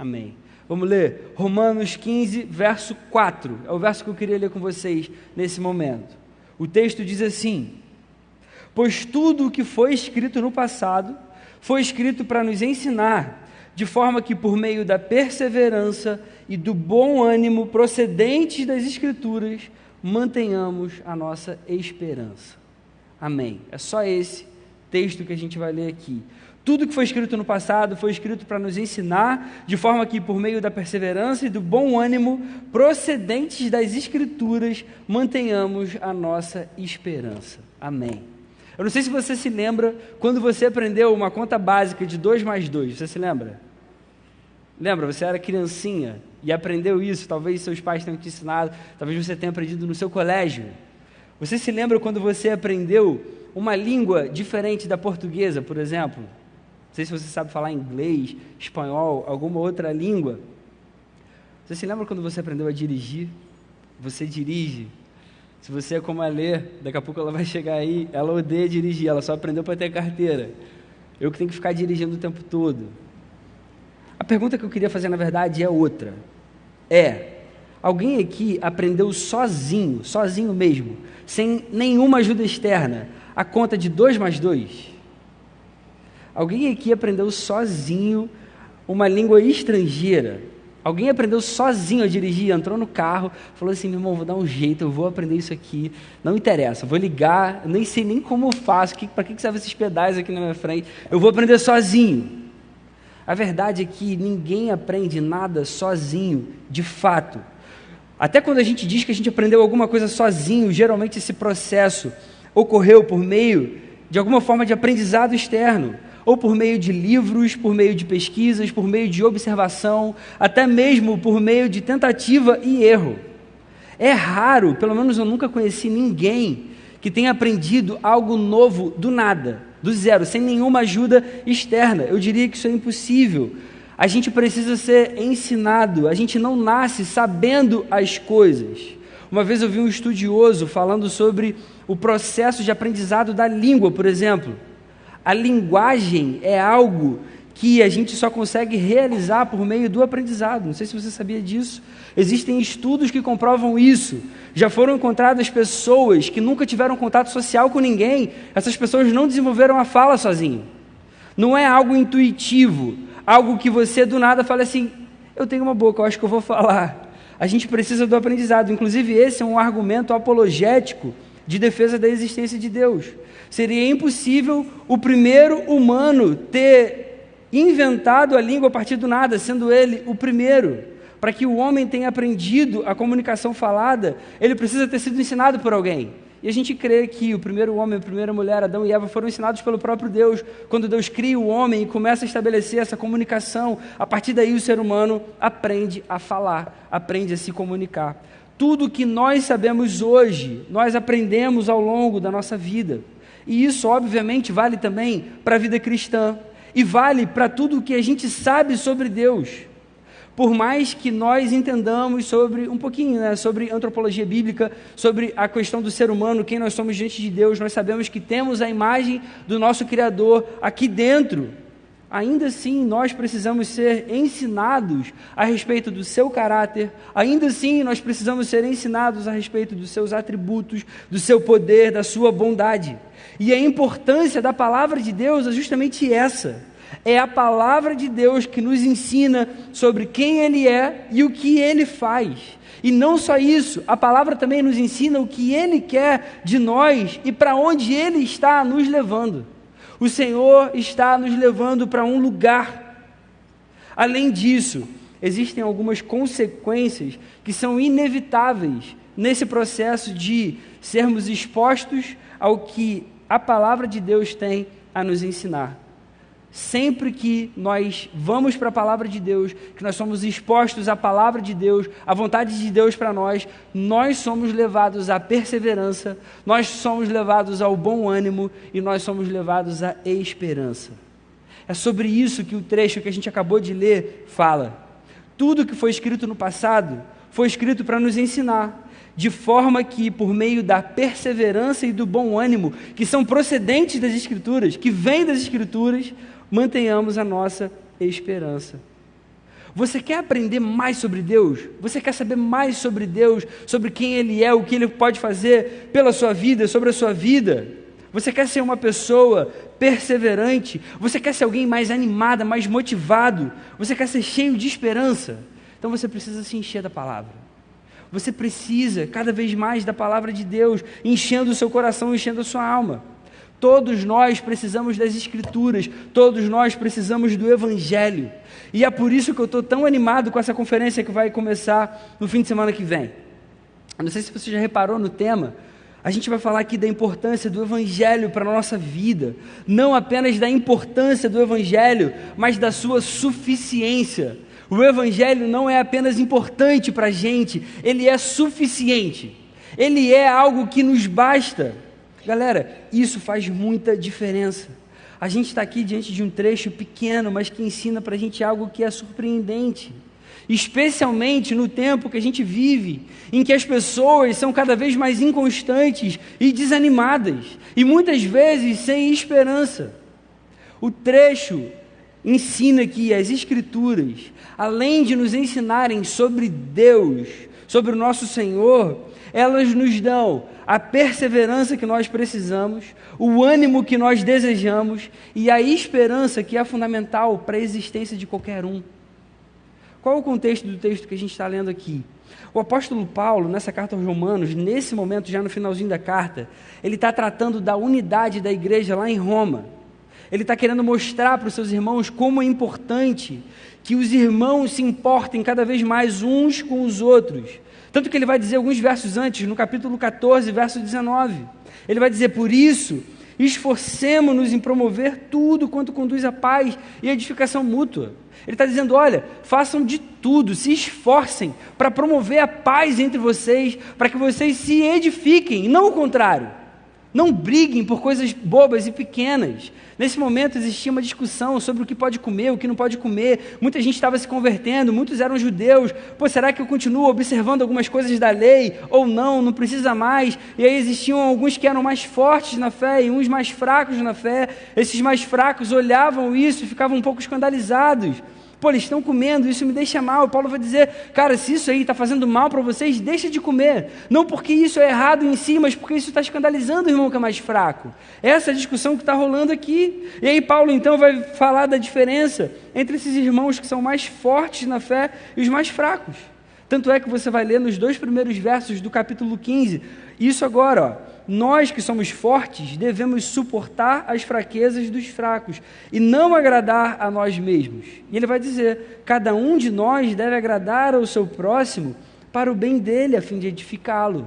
Amém. Vamos ler Romanos 15, verso 4. É o verso que eu queria ler com vocês nesse momento. O texto diz assim: pois tudo o que foi escrito no passado foi escrito para nos ensinar, de forma que por meio da perseverança e do bom ânimo procedentes das Escrituras, mantenhamos a nossa esperança. Amém. É só esse texto que a gente vai ler aqui. Tudo que foi escrito no passado foi escrito para nos ensinar, de forma que por meio da perseverança e do bom ânimo procedentes das Escrituras, mantenhamos a nossa esperança. Amém. Eu não sei se você se lembra quando você aprendeu uma conta básica de 2 mais 2. Você se lembra? Lembra? Você era criancinha e aprendeu isso. Talvez seus pais tenham te ensinado. Talvez você tenha aprendido no seu colégio. Você se lembra quando você aprendeu uma língua diferente da portuguesa, por exemplo? Não sei se você sabe falar inglês, espanhol, alguma outra língua. Você se lembra quando você aprendeu a dirigir? Você dirige. Se você é como a Lê, daqui a pouco ela vai chegar aí, ela odeia dirigir, ela só aprendeu para ter carteira. Eu que tenho que ficar dirigindo o tempo todo. A pergunta que eu queria fazer, na verdade, é outra. Alguém aqui aprendeu sozinho mesmo, sem nenhuma ajuda externa, a conta de 2 mais 2? Alguém aqui aprendeu sozinho uma língua estrangeira? Alguém aprendeu sozinho a dirigir, entrou no carro, falou assim: meu irmão, vou dar um jeito, eu vou aprender isso aqui, não interessa, vou ligar, nem sei nem como eu faço, para que servem esses pedais aqui na minha frente, eu vou aprender sozinho. A verdade é que ninguém aprende nada sozinho, de fato. Até quando a gente diz que a gente aprendeu alguma coisa sozinho, geralmente esse processo ocorreu por meio de alguma forma de aprendizado externo, ou por meio de livros, por meio de pesquisas, por meio de observação, até mesmo por meio de tentativa e erro. É raro, pelo menos eu nunca conheci ninguém que tenha aprendido algo novo do nada, do zero, sem nenhuma ajuda externa. Eu diria que isso é impossível. A gente precisa ser ensinado, a gente não nasce sabendo as coisas. Uma vez eu vi um estudioso falando sobre o processo de aprendizado da língua, por exemplo. A linguagem é algo que a gente só consegue realizar por meio do aprendizado. Não sei se você sabia disso. Existem estudos que comprovam isso. Já foram encontradas pessoas que nunca tiveram contato social com ninguém. Essas pessoas não desenvolveram a fala sozinho. Não é algo intuitivo, algo que você do nada fala assim: eu tenho uma boca, eu acho que eu vou falar. A gente precisa do aprendizado. Inclusive esse é um argumento apologético de defesa da existência de Deus. Seria impossível o primeiro humano ter inventado a língua a partir do nada, sendo ele o primeiro. Para que o homem tenha aprendido a comunicação falada, ele precisa ter sido ensinado por alguém. E a gente crê que o primeiro homem, a primeira mulher, Adão e Eva, foram ensinados pelo próprio Deus. Quando Deus cria o homem e começa a estabelecer essa comunicação, a partir daí o ser humano aprende a falar, aprende a se comunicar. Tudo que nós sabemos hoje, nós aprendemos ao longo da nossa vida. E isso, obviamente, vale também para a vida cristã. E vale para tudo o que a gente sabe sobre Deus. Por mais que nós entendamos sobre, um pouquinho, sobre antropologia bíblica, sobre a questão do ser humano, quem nós somos diante de Deus, nós sabemos que temos a imagem do nosso Criador aqui dentro. Ainda assim, nós precisamos ser ensinados a respeito do seu caráter, ainda assim, nós precisamos ser ensinados a respeito dos seus atributos, do seu poder, da sua bondade. E a importância da palavra de Deus é justamente essa. É a palavra de Deus que nos ensina sobre quem Ele é e o que Ele faz. E não só isso, a palavra também nos ensina o que Ele quer de nós e para onde Ele está nos levando. O Senhor está nos levando para um lugar. Além disso, existem algumas consequências que são inevitáveis nesse processo de sermos expostos ao que a palavra de Deus tem a nos ensinar. Sempre que nós vamos para a palavra de Deus, que nós somos expostos à palavra de Deus, à vontade de Deus para nós, nós somos levados à perseverança, nós somos levados ao bom ânimo e nós somos levados à esperança. É sobre isso que o trecho que a gente acabou de ler fala. Tudo que foi escrito no passado foi escrito para nos ensinar, de forma que, por meio da perseverança e do bom ânimo, que são procedentes das Escrituras, que vêm das Escrituras, mantenhamos a nossa esperança. Você quer aprender mais sobre Deus? Você quer saber mais sobre Deus, sobre quem Ele é, o que Ele pode fazer pela sua vida, sobre a sua vida? Você quer ser uma pessoa perseverante? Você quer ser alguém mais animado, mais motivado? Você quer ser cheio de esperança? Então você precisa se encher da palavra. Você precisa cada vez mais da palavra de Deus, enchendo o seu coração, enchendo a sua alma. Todos nós precisamos das Escrituras, todos nós precisamos do Evangelho. E é por isso que eu estou tão animado com essa conferência que vai começar no fim de semana que vem. Eu não sei se você já reparou no tema, a gente vai falar aqui da importância do Evangelho para a nossa vida. Não apenas da importância do Evangelho, mas da sua suficiência. O Evangelho não é apenas importante para a gente, ele é suficiente. Ele é algo que nos basta. Galera, isso faz muita diferença. A gente está aqui diante de um trecho pequeno, mas que ensina para a gente algo que é surpreendente. Especialmente no tempo que a gente vive, em que as pessoas são cada vez mais inconstantes e desanimadas, e muitas vezes sem esperança. O trecho ensina que as Escrituras, além de nos ensinarem sobre Deus, sobre o nosso Senhor, elas nos dão a perseverança que nós precisamos, o ânimo que nós desejamos e a esperança que é fundamental para a existência de qualquer um. Qual é o contexto do texto que a gente está lendo aqui? O apóstolo Paulo, nessa carta aos Romanos, nesse momento, já no finalzinho da carta, ele está tratando da unidade da igreja lá em Roma. Ele está querendo mostrar para os seus irmãos como é importante que os irmãos se importem cada vez mais uns com os outros. Tanto que ele vai dizer alguns versos antes, no capítulo 14, verso 19. Ele vai dizer, por isso, esforcemo-nos em promover tudo quanto conduz à paz e à edificação mútua. Ele está dizendo, olha, façam de tudo, se esforcem para promover a paz entre vocês, para que vocês se edifiquem, não o contrário. Não briguem por coisas bobas e pequenas. Nesse momento existia uma discussão sobre o que pode comer, o que não pode comer. Muita gente estava se convertendo, muitos eram judeus. Pô, será que eu continuo observando algumas coisas da lei? Ou não, não precisa mais. E aí existiam alguns que eram mais fortes na fé e uns mais fracos na fé. Esses mais fracos olhavam isso e ficavam um pouco escandalizados. Pô, eles estão comendo, isso me deixa mal. Paulo vai dizer, cara, se isso aí está fazendo mal para vocês, deixa de comer. Não porque isso é errado em si, mas porque isso está escandalizando o irmão que é mais fraco. Essa é a discussão que está rolando aqui. E aí Paulo então vai falar da diferença entre esses irmãos que são mais fortes na fé e os mais fracos. Tanto é que você vai ler nos 2 primeiros versos do capítulo 15, isso agora, ó. Nós que somos fortes devemos suportar as fraquezas dos fracos e não agradar a nós mesmos. E ele vai dizer, cada um de nós deve agradar ao seu próximo para o bem dele, a fim de edificá-lo.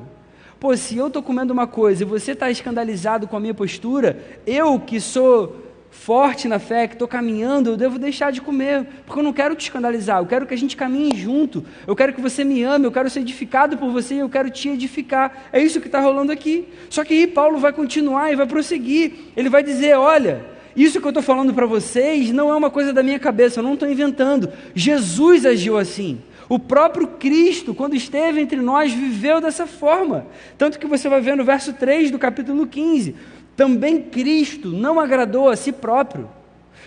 Pô, se eu estou comendo uma coisa e você está escandalizado com a minha postura, eu que sou forte na fé, que estou caminhando, eu devo deixar de comer, porque eu não quero te escandalizar, eu quero que a gente caminhe junto, eu quero que você me ame, eu quero ser edificado por você, eu quero te edificar. É isso que está rolando aqui. Só que aí Paulo vai continuar e vai prosseguir, ele vai dizer, olha, isso que eu estou falando para vocês não é uma coisa da minha cabeça, eu não estou inventando, Jesus agiu assim. O próprio Cristo, quando esteve entre nós, viveu dessa forma. Tanto que você vai ver no verso 3 do capítulo 15, também Cristo não agradou a si próprio.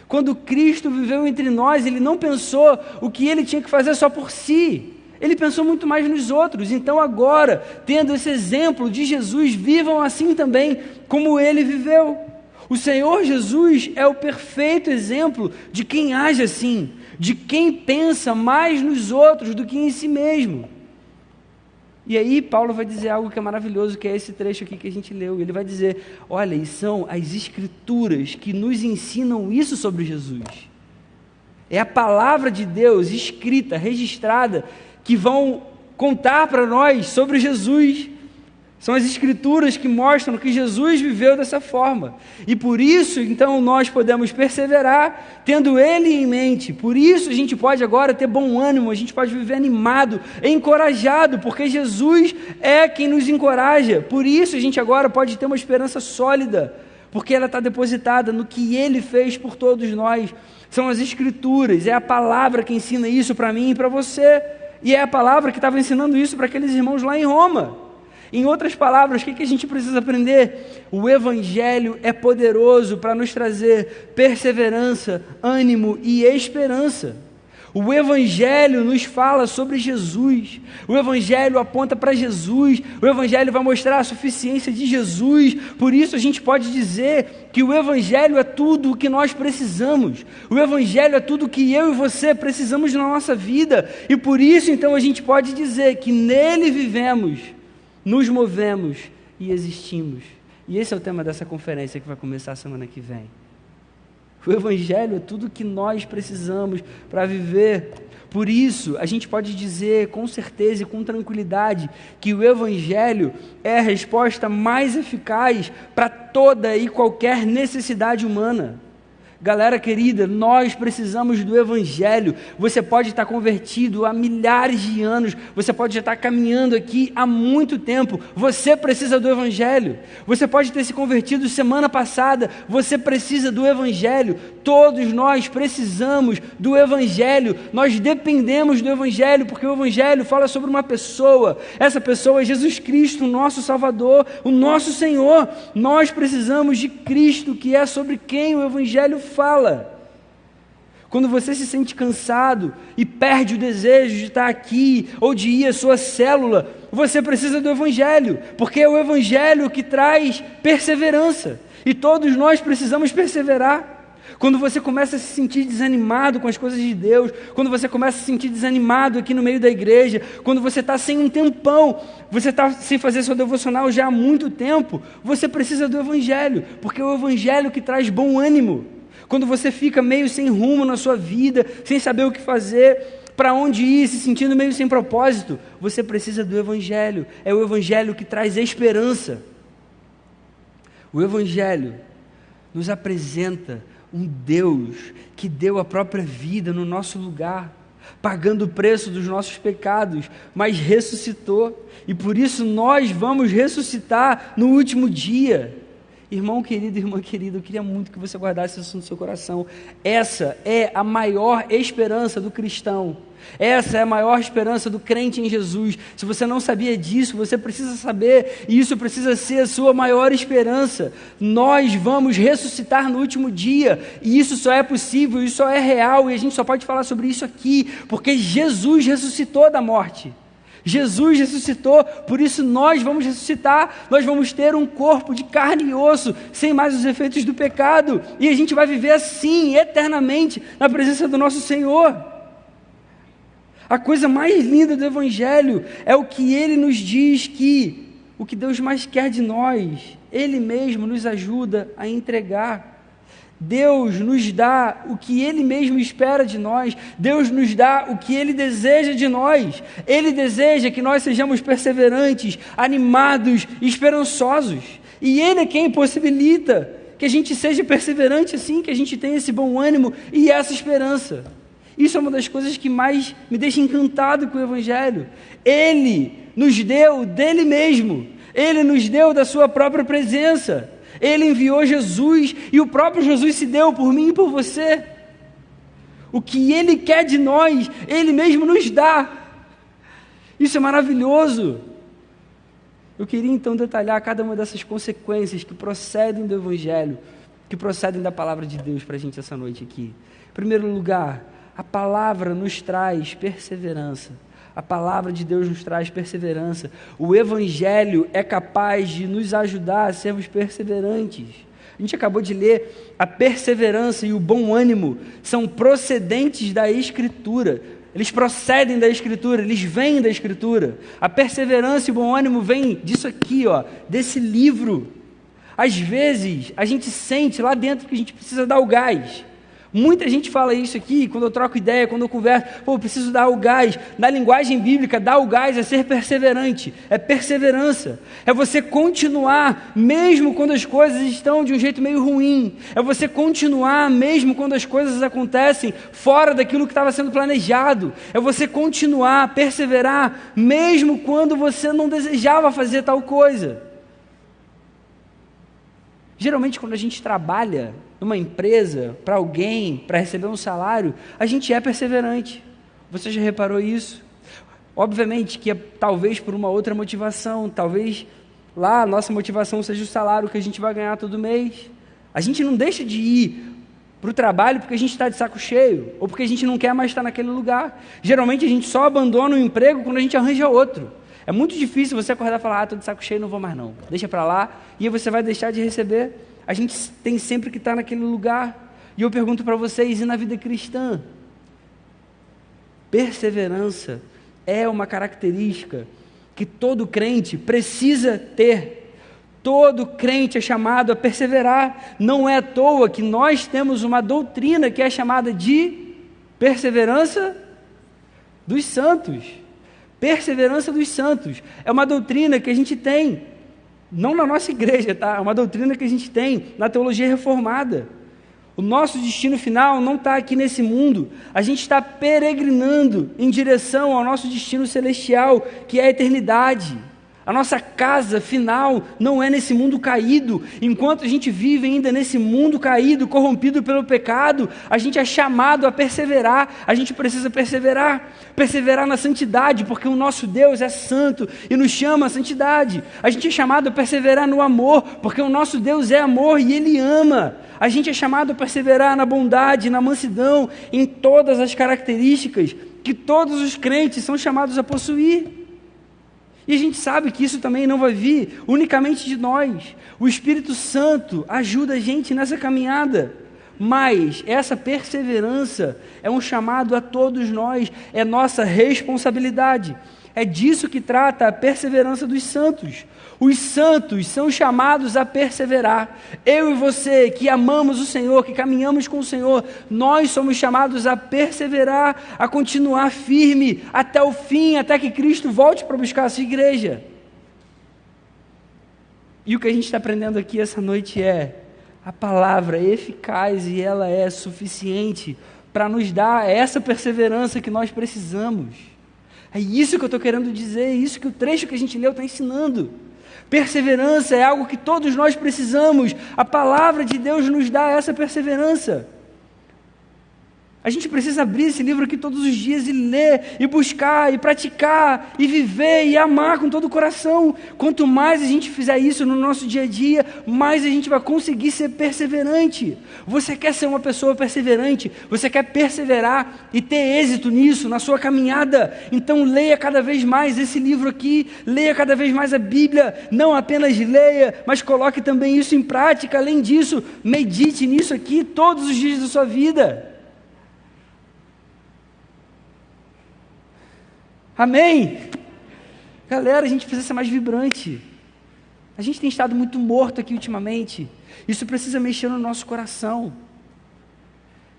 Quando Cristo viveu entre nós, Ele não pensou o que Ele tinha que fazer só por si. Ele pensou muito mais nos outros. Então agora, tendo esse exemplo de Jesus, vivam assim também, como Ele viveu. O Senhor Jesus é o perfeito exemplo de quem age assim, de quem pensa mais nos outros do que em si mesmo. E aí Paulo vai dizer algo que é maravilhoso, que é esse trecho aqui que a gente leu. Ele vai dizer, olha, e são as Escrituras que nos ensinam isso sobre Jesus. É a palavra de Deus escrita, registrada, que vão contar para nós sobre Jesus. São as Escrituras que mostram que Jesus viveu dessa forma. E por isso, então, nós podemos perseverar, tendo Ele em mente. Por isso, a gente pode agora ter bom ânimo, a gente pode viver animado, encorajado, porque Jesus é quem nos encoraja. Por isso, a gente agora pode ter uma esperança sólida, porque ela está depositada no que Ele fez por todos nós. São as Escrituras, é a palavra que ensina isso para mim e para você. E é a palavra que estava ensinando isso para aqueles irmãos lá em Roma. Em outras palavras, o que a gente precisa aprender? O Evangelho é poderoso para nos trazer perseverança, ânimo e esperança. O Evangelho nos fala sobre Jesus, o Evangelho aponta para Jesus, o Evangelho vai mostrar a suficiência de Jesus. Por isso a gente pode dizer que o Evangelho é tudo o que nós precisamos, o Evangelho é tudo o que eu e você precisamos na nossa vida, e por isso então a gente pode dizer que nele vivemos, nos movemos e existimos. E esse é o tema dessa conferência que vai começar a semana que vem. O Evangelho é tudo que nós precisamos para viver. Por isso, a gente pode dizer com certeza e com tranquilidade que o Evangelho é a resposta mais eficaz para toda e qualquer necessidade humana. Galera querida, nós precisamos do Evangelho. Você pode estar convertido há milhares de anos, você pode já estar caminhando aqui há muito tempo, você precisa do Evangelho. Você pode ter se convertido semana passada, você precisa do Evangelho. Todos nós precisamos do Evangelho, nós dependemos do Evangelho, porque o Evangelho fala sobre uma pessoa, essa pessoa é Jesus Cristo, o nosso Salvador, o nosso Senhor. Nós precisamos de Cristo, que é sobre quem o Evangelho fala. Quando você se sente cansado e perde o desejo de estar aqui ou de ir à sua célula, você precisa do Evangelho, porque é o Evangelho que traz perseverança, e todos nós precisamos perseverar. Quando você começa a se sentir desanimado com as coisas de Deus, quando você começa a se sentir desanimado aqui no meio da igreja, quando você está sem um tempão, você está sem fazer seu devocional já há muito tempo, você precisa do Evangelho, porque é o Evangelho que traz bom ânimo. Quando você fica meio sem rumo na sua vida, sem saber o que fazer, para onde ir, se sentindo meio sem propósito, você precisa do Evangelho. É o Evangelho que traz esperança. O Evangelho nos apresenta um Deus que deu a própria vida no nosso lugar, pagando o preço dos nossos pecados, mas ressuscitou, e por isso nós vamos ressuscitar no último dia. Irmão querido, irmã querida, eu queria muito que você guardasse isso no seu coração. Essa é a maior esperança do cristão. Essa é a maior esperança do crente em Jesus. Se você não sabia disso, você precisa saber, e isso precisa ser a sua maior esperança. Nós vamos ressuscitar no último dia, e isso só é possível, isso só é real, e a gente só pode falar sobre isso aqui, porque Jesus ressuscitou da morte. Jesus ressuscitou, por isso nós vamos ressuscitar, nós vamos ter um corpo de carne e osso, sem mais os efeitos do pecado, e a gente vai viver assim, eternamente, na presença do nosso Senhor. A coisa mais linda do Evangelho é o que Ele nos diz que o que Deus mais quer de nós, Ele mesmo nos ajuda a entregar. Deus nos dá o que Ele mesmo espera de nós, Deus nos dá o que Ele deseja de nós. Ele deseja que nós sejamos perseverantes, animados, esperançosos, e Ele é quem possibilita que a gente seja perseverante assim, que a gente tenha esse bom ânimo e essa esperança. Isso é uma das coisas que mais me deixa encantado com o Evangelho. Ele nos deu dele mesmo, Ele nos deu da sua própria presença. Ele enviou Jesus, e o próprio Jesus se deu por mim e por você. O que Ele quer de nós, Ele mesmo nos dá. Isso é maravilhoso. Eu queria então detalhar cada uma dessas consequências que procedem do Evangelho, que procedem da palavra de Deus para a gente essa noite aqui. Em primeiro lugar, a palavra nos traz perseverança. A palavra de Deus nos traz perseverança. O Evangelho é capaz de nos ajudar a sermos perseverantes. A gente acabou de ler, a perseverança e o bom ânimo são procedentes da Escritura. Eles procedem da Escritura, eles vêm da Escritura. A perseverança e o bom ânimo vêm disso aqui, ó, desse livro. Às vezes, a gente sente lá dentro que a gente precisa dar o gás. Muita gente fala isso aqui, quando eu troco ideia, quando eu converso, eu preciso dar o gás. Na linguagem bíblica, dar o gás é ser perseverante, é perseverança, é você continuar, mesmo quando as coisas estão de um jeito meio ruim, é você continuar, mesmo quando as coisas acontecem fora daquilo que estava sendo planejado, é você continuar, perseverar, mesmo quando você não desejava fazer tal coisa. Geralmente, quando a gente trabalha numa empresa, para alguém, para receber um salário, a gente é perseverante. Você já reparou isso? Obviamente que é talvez por uma outra motivação, talvez lá a nossa motivação seja o salário que a gente vai ganhar todo mês. A gente não deixa de ir para o trabalho porque a gente está de saco cheio, ou porque a gente não quer mais estar naquele lugar. Geralmente a gente só abandona o emprego quando a gente arranja outro. É muito difícil você acordar e falar, estou de saco cheio, não vou mais não. Deixa para lá, e aí você vai deixar de receber. A gente tem sempre que estar naquele lugar. E eu pergunto para vocês, e na vida cristã? Perseverança é uma característica que todo crente precisa ter. Todo crente é chamado a perseverar. Não é à toa que nós temos uma doutrina que é chamada de perseverança dos santos. Perseverança dos santos. É uma doutrina que a gente tem, não na nossa igreja, tá? É uma doutrina que a gente tem na teologia reformada. O nosso destino final não está aqui nesse mundo. A gente está peregrinando em direção ao nosso destino celestial, que é a eternidade. A nossa casa final não é nesse mundo caído. Enquanto a gente vive ainda nesse mundo caído, corrompido pelo pecado, a gente é chamado a perseverar. A gente precisa perseverar. Perseverar na santidade, porque o nosso Deus é santo e nos chama à santidade. A gente é chamado a perseverar no amor, porque o nosso Deus é amor e Ele ama. A gente é chamado a perseverar na bondade, na mansidão, em todas as características que todos os crentes são chamados a possuir. E a gente sabe que isso também não vai vir unicamente de nós. O Espírito Santo ajuda a gente nessa caminhada. Mas essa perseverança é um chamado a todos nós, é nossa responsabilidade. É disso que trata a perseverança dos santos. Os santos são chamados a perseverar. Eu e você que amamos o Senhor, que caminhamos com o Senhor, nós somos chamados a perseverar, a continuar firme até o fim, até que Cristo volte para buscar a sua igreja. E o que a gente está aprendendo aqui essa noite é: a palavra é eficaz e ela é suficiente para nos dar essa perseverança que nós precisamos. É isso que eu estou querendo dizer, é isso que o trecho que a gente leu está ensinando. Perseverança é algo que todos nós precisamos. A palavra de Deus nos dá essa perseverança. A gente precisa abrir esse livro aqui todos os dias e ler, e buscar, e praticar, e viver, e amar com todo o coração. Quanto mais a gente fizer isso no nosso dia a dia, mais a gente vai conseguir ser perseverante. Você quer ser uma pessoa perseverante? Você quer perseverar e ter êxito nisso, na sua caminhada? Então leia cada vez mais esse livro aqui, leia cada vez mais a Bíblia. Não apenas leia, mas coloque também isso em prática. Além disso, medite nisso aqui todos os dias da sua vida. Amém? Galera, a gente precisa ser mais vibrante. A gente tem estado muito morto aqui ultimamente. Isso precisa mexer no nosso coração.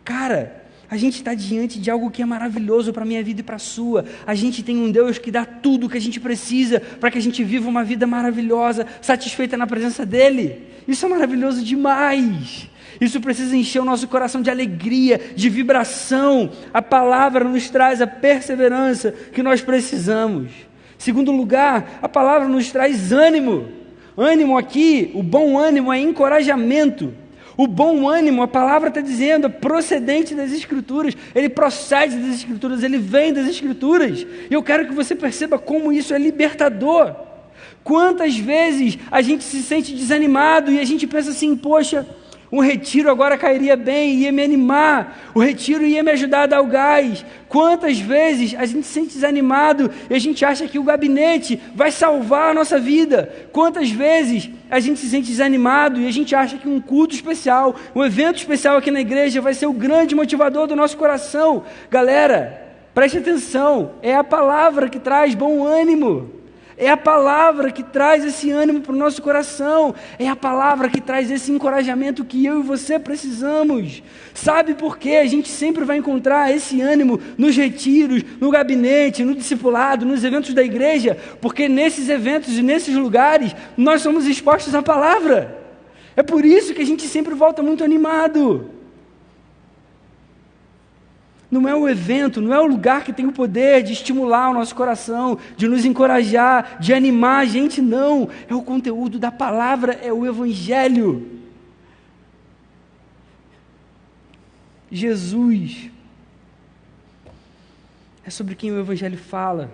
Cara, a gente está diante de algo que é maravilhoso para a minha vida e para a sua. A gente tem um Deus que dá tudo o que a gente precisa para que a gente viva uma vida maravilhosa, satisfeita na presença dEle. Isso é maravilhoso demais. Isso precisa encher o nosso coração de alegria, de vibração. A palavra nos traz a perseverança que nós precisamos. Segundo lugar, a palavra nos traz ânimo. Ânimo aqui, o bom ânimo é encorajamento. O bom ânimo, a palavra está dizendo, é procedente das Escrituras. Ele procede das Escrituras, ele vem das Escrituras. E eu quero que você perceba como isso é libertador. Quantas vezes a gente se sente desanimado e a gente pensa assim, poxa, um retiro agora cairia bem, ia me animar, o retiro ia me ajudar a dar o gás. Quantas vezes a gente se sente desanimado e a gente acha que o gabinete vai salvar a nossa vida? Quantas vezes a gente se sente desanimado e a gente acha que um culto especial, um evento especial aqui na igreja vai ser o grande motivador do nosso coração? Galera, preste atenção, é a palavra que traz bom ânimo. É a palavra que traz esse ânimo para o nosso coração. É a palavra que traz esse encorajamento que eu e você precisamos. Sabe por quê? A gente sempre vai encontrar esse ânimo nos retiros, no gabinete, no discipulado, nos eventos da igreja, porque nesses eventos e nesses lugares nós somos expostos à palavra. É por isso que a gente sempre volta muito animado. Não é o evento, não é o lugar que tem o poder de estimular o nosso coração, de nos encorajar, de animar a gente, não. É o conteúdo da palavra, é o Evangelho. Jesus é sobre quem o Evangelho fala.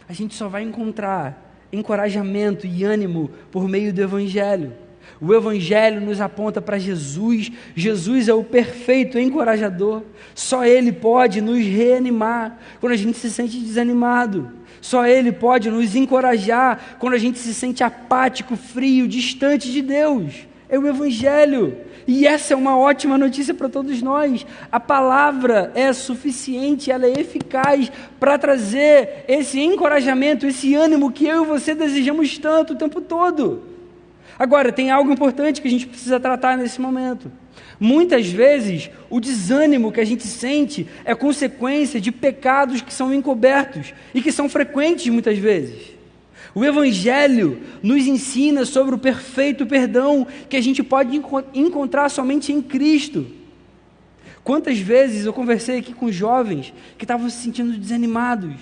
A gente só vai encontrar encorajamento e ânimo por meio do Evangelho. O Evangelho nos aponta para Jesus. Jesus é o perfeito encorajador. Só Ele pode nos reanimar quando a gente se sente desanimado. Só Ele pode nos encorajar quando a gente se sente apático, frio, distante de Deus. É o Evangelho. E essa é uma ótima notícia para todos nós. A palavra é suficiente, ela é eficaz para trazer esse encorajamento, esse ânimo que eu e você desejamos tanto o tempo todo. Agora, tem algo importante que a gente precisa tratar nesse momento. Muitas vezes, o desânimo que a gente sente é consequência de pecados que são encobertos e que são frequentes muitas vezes. O Evangelho nos ensina sobre o perfeito perdão que a gente pode encontrar somente em Cristo. Quantas vezes eu conversei aqui com jovens que estavam se sentindo desanimados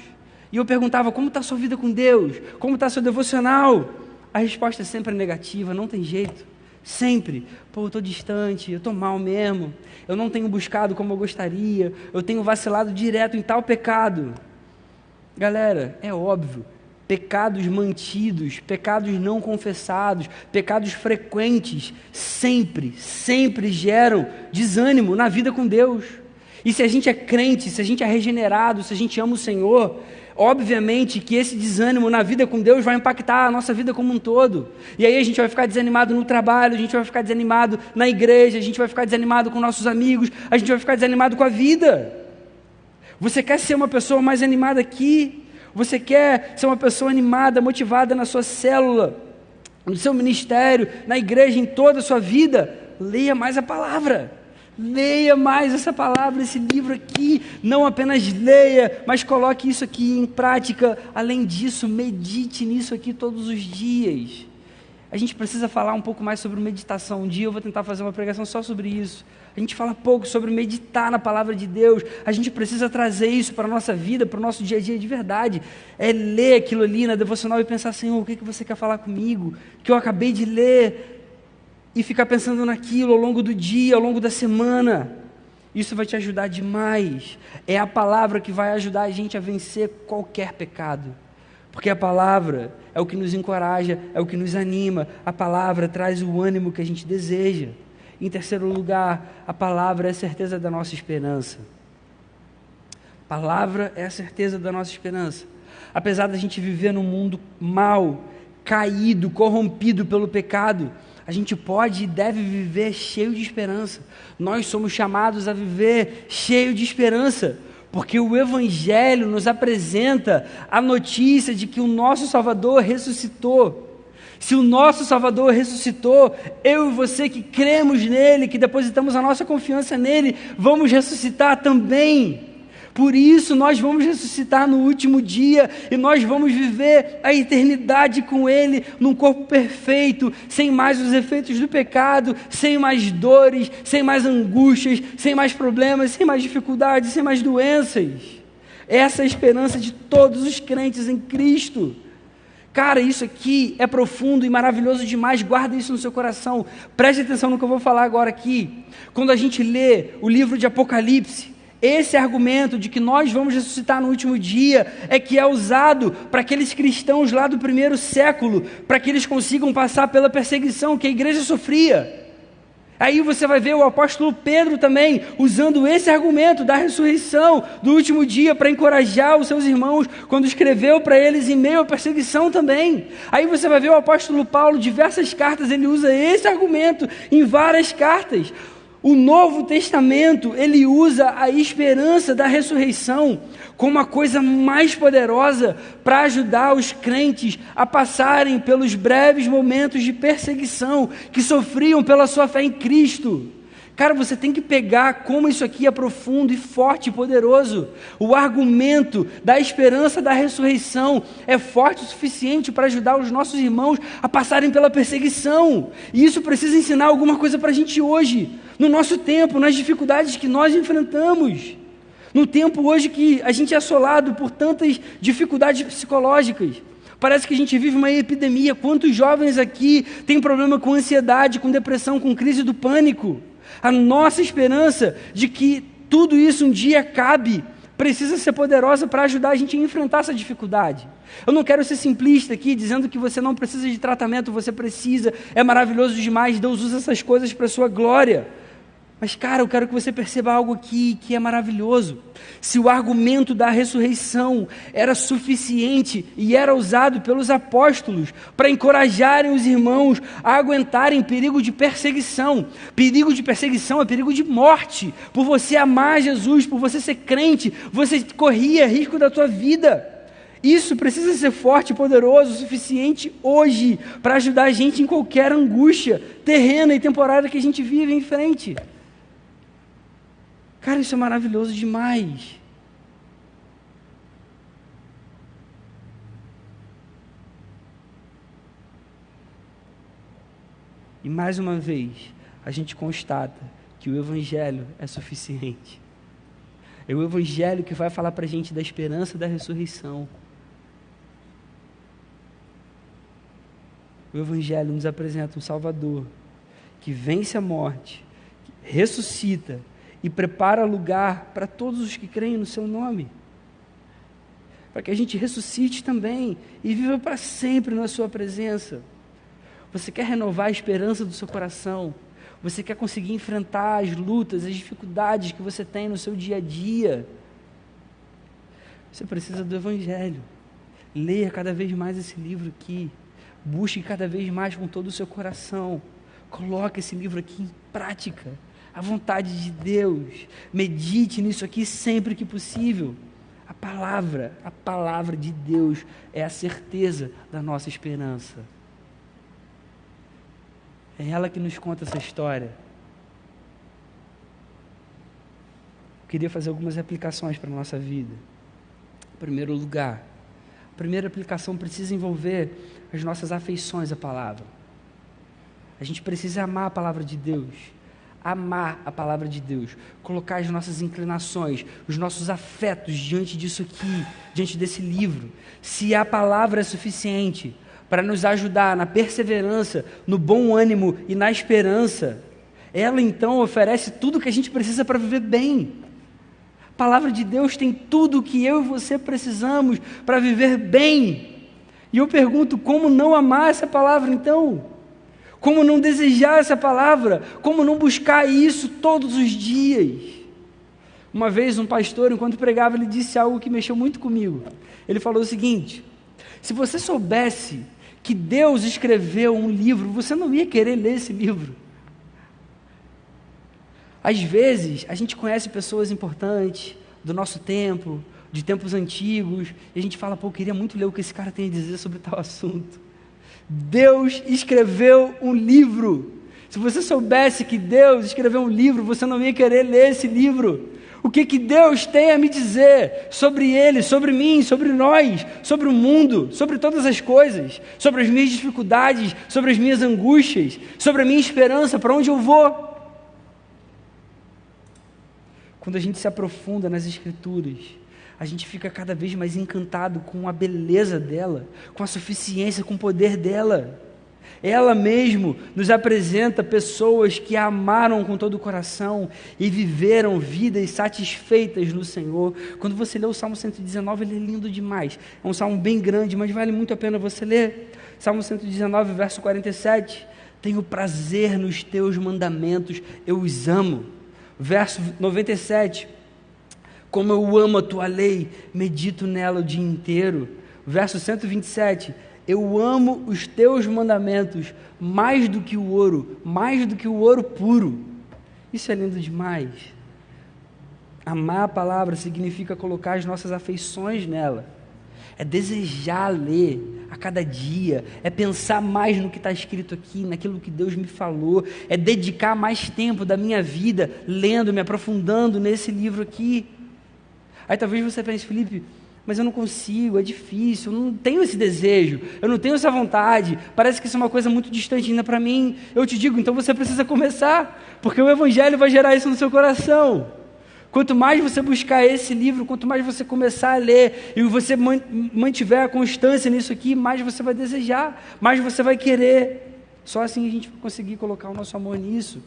e eu perguntava: como está a sua vida com Deus? Como está seu devocional? A resposta é sempre negativa, não tem jeito. Sempre. Pô, eu estou distante, eu estou mal mesmo, eu não tenho buscado como eu gostaria, eu tenho vacilado direto em tal pecado. Galera, é óbvio, pecados mantidos, pecados não confessados, pecados frequentes, sempre geram desânimo na vida com Deus. E se a gente é crente, se a gente é regenerado, se a gente ama o Senhor, obviamente que esse desânimo na vida com Deus vai impactar a nossa vida como um todo. E aí a gente vai ficar desanimado no trabalho, a gente vai ficar desanimado na igreja, a gente vai ficar desanimado com nossos amigos, a gente vai ficar desanimado com a vida. Você quer ser uma pessoa mais animada aqui? Você quer ser uma pessoa animada, motivada na sua célula, no seu ministério, na igreja, em toda a sua vida? Leia mais a palavra. Leia mais essa palavra, esse livro aqui. Não apenas leia, mas coloque isso aqui em prática. Além disso, medite nisso aqui todos os dias. A gente precisa falar um pouco mais sobre meditação. Um dia eu vou tentar fazer uma pregação só sobre isso. A gente fala pouco sobre meditar na palavra de Deus. A gente precisa trazer isso para a nossa vida, para o nosso dia a dia de verdade. É ler aquilo ali na devocional e pensar: Senhor, o que você quer falar comigo? Que eu acabei de ler. E ficar pensando naquilo ao longo do dia, ao longo da semana. Isso vai te ajudar demais. É a palavra que vai ajudar a gente a vencer qualquer pecado. Porque a palavra é o que nos encoraja, é o que nos anima. A palavra traz o ânimo que a gente deseja. Em terceiro lugar, a palavra é a certeza da nossa esperança. A palavra é a certeza da nossa esperança. Apesar da gente viver num mundo mau, caído, corrompido pelo pecado, a gente pode e deve viver cheio de esperança. Nós somos chamados a viver cheio de esperança, porque o Evangelho nos apresenta a notícia de que o nosso Salvador ressuscitou. Se o nosso Salvador ressuscitou, eu e você que cremos nele, que depositamos a nossa confiança nele, vamos ressuscitar também. Por isso nós vamos ressuscitar no último dia e nós vamos viver a eternidade com Ele num corpo perfeito, sem mais os efeitos do pecado, sem mais dores, sem mais angústias, sem mais problemas, sem mais dificuldades, sem mais doenças. Essa é a esperança de todos os crentes em Cristo. Cara, isso aqui é profundo e maravilhoso demais. Guarda isso no seu coração. Preste atenção no que eu vou falar agora aqui. Quando a gente lê o livro de Apocalipse, esse argumento de que nós vamos ressuscitar no último dia é que é usado para aqueles cristãos lá do primeiro século, para que eles consigam passar pela perseguição que a igreja sofria. Aí você vai ver o apóstolo Pedro também usando esse argumento da ressurreição do último dia para encorajar os seus irmãos quando escreveu para eles em meio à perseguição também. Aí você vai ver o apóstolo Paulo, diversas cartas, ele usa esse argumento em várias cartas. O Novo Testamento, ele usa a esperança da ressurreição como a coisa mais poderosa para ajudar os crentes a passarem pelos breves momentos de perseguição que sofriam pela sua fé em Cristo. Cara, você tem que pegar como isso aqui é profundo e forte e poderoso. O argumento da esperança da ressurreição é forte o suficiente para ajudar os nossos irmãos a passarem pela perseguição. E isso precisa ensinar alguma coisa para a gente hoje, no nosso tempo, nas dificuldades que nós enfrentamos. No tempo hoje que a gente é assolado por tantas dificuldades psicológicas. Parece que a gente vive uma epidemia. Quantos jovens aqui têm problema com ansiedade, com depressão, com crise do pânico? A nossa esperança de que tudo isso um dia acabe precisa ser poderosa para ajudar a gente a enfrentar essa dificuldade. Eu não quero ser simplista aqui, dizendo que você não precisa de tratamento, você precisa, é maravilhoso demais, Deus usa essas coisas para a sua glória. Mas, cara, eu quero que você perceba algo aqui que é maravilhoso. Se o argumento da ressurreição era suficiente e era usado pelos apóstolos para encorajarem os irmãos a aguentarem perigo de perseguição é perigo de morte. Por você amar Jesus, por você ser crente, você corria risco da sua vida. Isso precisa ser forte e poderoso o suficiente hoje para ajudar a gente em qualquer angústia terrena e temporária que a gente vive em frente. Cara, isso é maravilhoso demais. E mais uma vez, a gente constata que o Evangelho é suficiente. É o Evangelho que vai falar para a gente da esperança da ressurreição. O Evangelho nos apresenta um Salvador que vence a morte, que ressuscita e prepara lugar para todos os que creem no seu nome, para que a gente ressuscite também e viva para sempre na sua presença. Você quer renovar a esperança do seu coração? Você quer conseguir enfrentar as lutas, as dificuldades que você tem no seu dia a dia? Você precisa do Evangelho. Leia cada vez mais esse livro aqui. Busque cada vez mais com todo o seu coração. Coloque esse livro aqui em prática. A vontade de Deus, medite nisso aqui sempre que possível. A palavra de Deus é a certeza da nossa esperança. É ela que nos conta essa história. Eu queria fazer algumas aplicações para a nossa vida. Em primeiro lugar, a primeira aplicação precisa envolver as nossas afeições à palavra. A gente precisa amar a palavra de Deus. Amar a palavra de Deus, colocar as nossas inclinações, os nossos afetos diante disso aqui, diante desse livro. Se a palavra é suficiente para nos ajudar na perseverança, no bom ânimo e na esperança, ela então oferece tudo o que a gente precisa para viver bem. A palavra de Deus tem tudo o que eu e você precisamos para viver bem. E eu pergunto, como não amar essa palavra então? Como não desejar essa palavra? Como não buscar isso todos os dias? Uma vez um pastor, enquanto pregava, ele disse algo que mexeu muito comigo. Ele falou o seguinte: se você soubesse que Deus escreveu um livro, você não ia querer ler esse livro. Às vezes, a gente conhece pessoas importantes do nosso tempo, de tempos antigos, e a gente fala, pô, eu queria muito ler o que esse cara tem a dizer sobre tal assunto. Deus escreveu um livro. Se você soubesse que Deus escreveu um livro, você não ia querer ler esse livro. O que Deus tem a me dizer sobre Ele, sobre mim, sobre nós, sobre o mundo, sobre todas as coisas, sobre as minhas dificuldades, sobre as minhas angústias, sobre a minha esperança, para onde eu vou. Quando a gente se aprofunda nas Escrituras, a gente fica cada vez mais encantado com a beleza dela, com a suficiência, com o poder dela. Ela mesmo nos apresenta pessoas que a amaram com todo o coração e viveram vidas satisfeitas no Senhor. Quando você lê o Salmo 119, ele é lindo demais. É um salmo bem grande, mas vale muito a pena você ler. Salmo 119, verso 47. Tenho prazer nos teus mandamentos, eu os amo. Verso 97. Como eu amo a tua lei, medito nela o dia inteiro. Verso 127, eu amo os teus mandamentos mais do que o ouro puro. Isso é lindo demais. Amar a palavra significa colocar as nossas afeições nela. É desejar ler a cada dia, é pensar mais no que está escrito aqui, naquilo que Deus me falou, é dedicar mais tempo da minha vida lendo, me aprofundando nesse livro aqui. Aí talvez você pense, Felipe, mas eu não consigo, é difícil, eu não tenho esse desejo, eu não tenho essa vontade, parece que isso é uma coisa muito distante ainda para mim. Eu te digo, então você precisa começar, porque o Evangelho vai gerar isso no seu coração. Quanto mais você buscar esse livro, quanto mais você começar a ler, e você mantiver a constância nisso aqui, mais você vai desejar, mais você vai querer. Só assim a gente vai conseguir colocar o nosso amor nisso.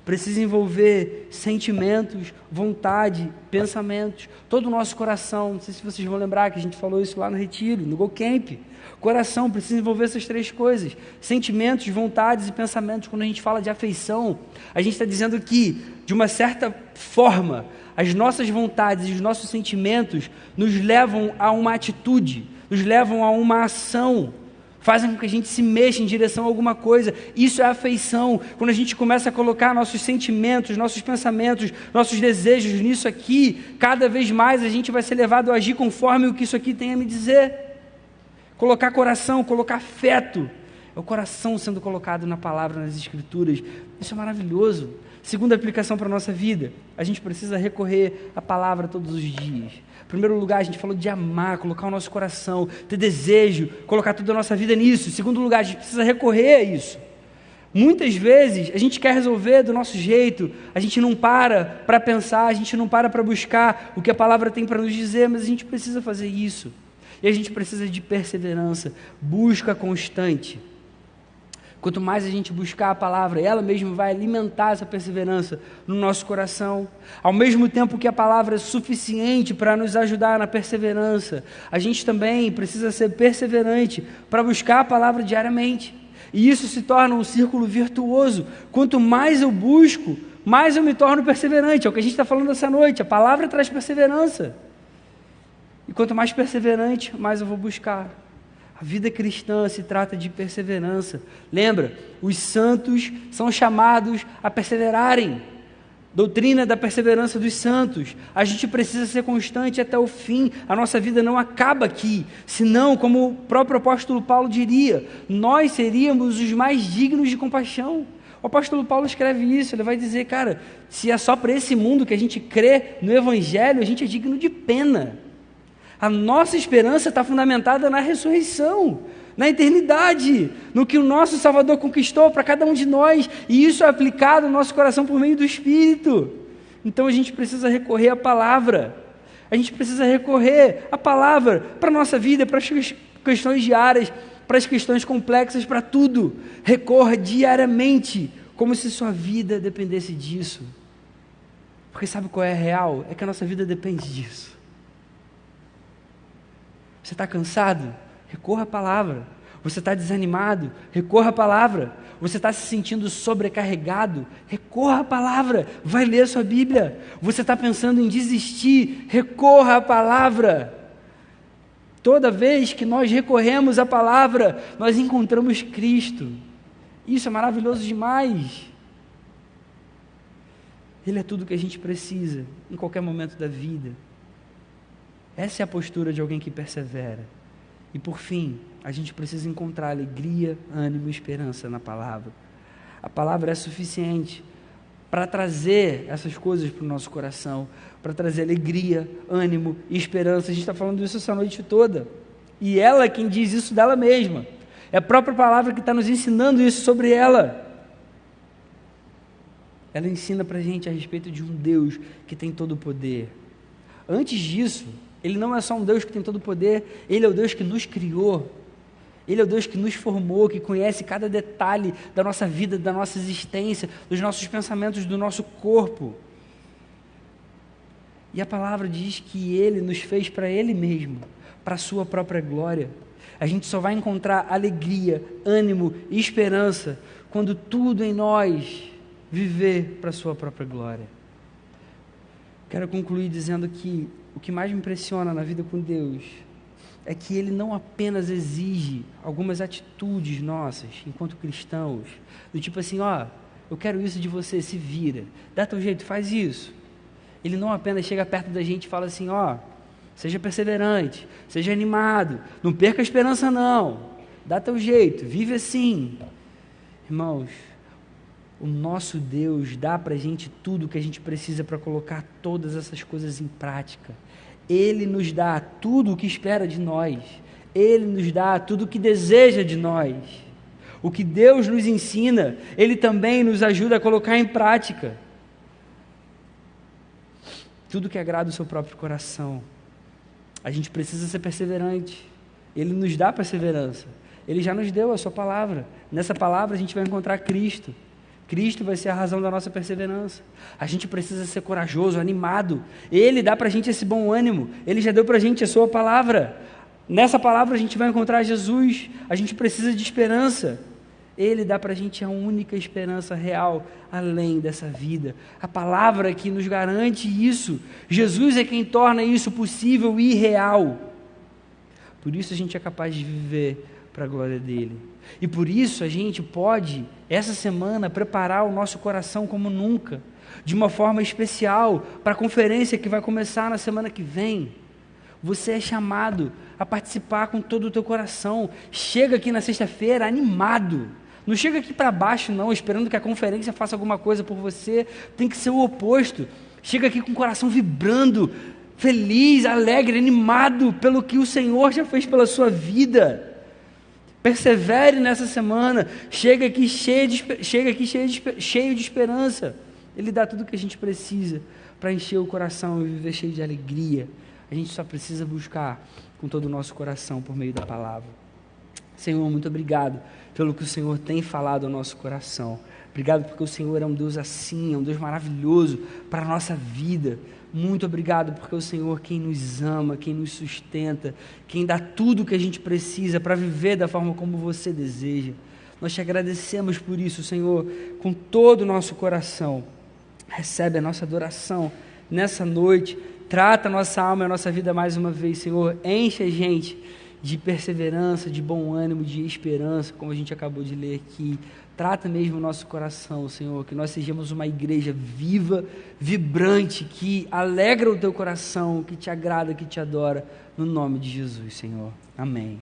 precisa envolver sentimentos, vontade, pensamentos, todo o nosso coração. Não sei se vocês vão lembrar que a gente falou isso lá no retiro, no Go Camp. Coração precisa envolver essas três coisas: sentimentos, vontades e pensamentos. Quando a gente fala de afeição, a gente está dizendo que, de uma certa forma, as nossas vontades e os nossos sentimentos nos levam a uma atitude, nos levam a uma ação, fazem com que a gente se mexa em direção a alguma coisa. Isso é afeição. Quando a gente começa a colocar nossos sentimentos, nossos pensamentos, nossos desejos nisso aqui, cada vez mais a gente vai ser levado a agir conforme o que isso aqui tem a me dizer. Colocar coração, colocar afeto. É o coração sendo colocado na palavra, nas escrituras. Isso é maravilhoso. Segunda aplicação para a nossa vida: a gente precisa recorrer à palavra todos os dias. Em primeiro lugar, a gente falou de amar, colocar o nosso coração, ter desejo, colocar toda a nossa vida nisso. Em segundo lugar, a gente precisa recorrer a isso. Muitas vezes a gente quer resolver do nosso jeito, a gente não para pensar, a gente não para buscar o que a palavra tem para nos dizer, mas a gente precisa fazer isso. E a gente precisa de perseverança, busca constante. Quanto mais a gente buscar a palavra, ela mesma vai alimentar essa perseverança no nosso coração. Ao mesmo tempo que a palavra é suficiente para nos ajudar na perseverança, a gente também precisa ser perseverante para buscar a palavra diariamente. E isso se torna um círculo virtuoso. Quanto mais eu busco, mais eu me torno perseverante. É o que a gente está falando essa noite. A palavra traz perseverança. E quanto mais perseverante, mais eu vou buscar. A vida cristã se trata de perseverança. Lembra, os santos são chamados a perseverarem. Doutrina da perseverança dos santos. A gente precisa ser constante até o fim. A nossa vida não acaba aqui. Senão, como o próprio apóstolo Paulo diria, nós seríamos os mais dignos de compaixão. O apóstolo Paulo escreve isso. Ele vai dizer, cara, se é só para esse mundo que a gente crê no Evangelho, a gente é digno de pena. A nossa esperança está fundamentada na ressurreição, na eternidade, no que o nosso Salvador conquistou para cada um de nós, e isso é aplicado no nosso coração por meio do Espírito. Então a gente precisa recorrer à palavra, a gente precisa recorrer à palavra para a nossa vida, para as questões diárias, para as questões complexas, para tudo. Recorra diariamente, como se sua vida dependesse disso. Porque sabe qual é a real? É que a nossa vida depende disso. Você está cansado? Recorra à palavra. Você está desanimado? Recorra à palavra. Você está se sentindo sobrecarregado? Recorra à palavra. Vai ler a sua Bíblia. Você está pensando em desistir? Recorra à palavra. Toda vez que nós recorremos à palavra, nós encontramos Cristo. Isso é maravilhoso demais. Ele é tudo que a gente precisa em qualquer momento da vida. Essa é a postura de alguém que persevera. E por fim, a gente precisa encontrar alegria, ânimo e esperança na palavra. A palavra é suficiente para trazer essas coisas para o nosso coração, para trazer alegria, ânimo e esperança. A gente está falando isso essa noite toda. E ela é quem diz isso dela mesma. É a própria palavra que está nos ensinando isso sobre ela. Ela ensina para a gente a respeito de um Deus que tem todo o poder. Antes disso, Ele não é só um Deus que tem todo o poder, Ele é o Deus que nos criou, Ele é o Deus que nos formou, que conhece cada detalhe da nossa vida, da nossa existência, dos nossos pensamentos, do nosso corpo. E a palavra diz que Ele nos fez para Ele mesmo, para a sua própria glória. A gente só vai encontrar alegria, ânimo e esperança quando tudo em nós viver para a sua própria glória. Quero concluir dizendo que o que mais me impressiona na vida com Deus é que Ele não apenas exige algumas atitudes nossas, enquanto cristãos, do tipo assim, eu quero isso de você, se vira, dá teu jeito, faz isso. Ele não apenas chega perto da gente e fala assim, seja perseverante, seja animado, não perca a esperança não, dá teu jeito, vive assim. Irmãos, o nosso Deus dá para a gente tudo o que a gente precisa para colocar todas essas coisas em prática. Ele nos dá tudo o que espera de nós. Ele nos dá tudo o que deseja de nós. O que Deus nos ensina, Ele também nos ajuda a colocar em prática. Tudo que agrada o seu próprio coração. A gente precisa ser perseverante. Ele nos dá perseverança. Ele já nos deu a sua palavra. Nessa palavra a gente vai encontrar Cristo. Cristo vai ser a razão da nossa perseverança. A gente precisa ser corajoso, animado. Ele dá para a gente esse bom ânimo. Ele já deu para a gente a sua palavra. Nessa palavra a gente vai encontrar Jesus. A gente precisa de esperança. Ele dá para a gente a única esperança real, além dessa vida. A palavra que nos garante isso. Jesus é quem torna isso possível e real. Por isso a gente é capaz de viver para a glória dele. E por isso a gente pode, essa semana, preparar o nosso coração como nunca, de uma forma especial, para a conferência que vai começar na semana que vem. Você é chamado a participar com todo o teu coração. Chega aqui na sexta-feira animado. Não chega aqui para baixo não, esperando que a conferência faça alguma coisa por você. Tem que ser o oposto. Chega aqui com o coração vibrando, feliz, alegre, animado pelo que o Senhor já fez pela sua vida. Persevere nessa semana. Chega aqui cheio de esperança. Ele dá tudo o que a gente precisa para encher o coração e viver cheio de alegria. A gente só precisa buscar com todo o nosso coração por meio da palavra. Senhor, muito obrigado pelo que o Senhor tem falado ao nosso coração. Obrigado porque o Senhor é um Deus assim, é um Deus maravilhoso para a nossa vida. Muito obrigado porque o Senhor quem nos ama, quem nos sustenta, quem dá tudo o que a gente precisa para viver da forma como você deseja. Nós te agradecemos por isso, Senhor, com todo o nosso coração. Recebe a nossa adoração nessa noite, trata a nossa alma e a nossa vida mais uma vez, Senhor. Enche a gente de perseverança, de bom ânimo, de esperança, como a gente acabou de ler aqui. Trata mesmo o nosso coração, Senhor, que nós sejamos uma igreja viva, vibrante, que alegra o teu coração, que te agrada, que te adora, no nome de Jesus, Senhor. Amém.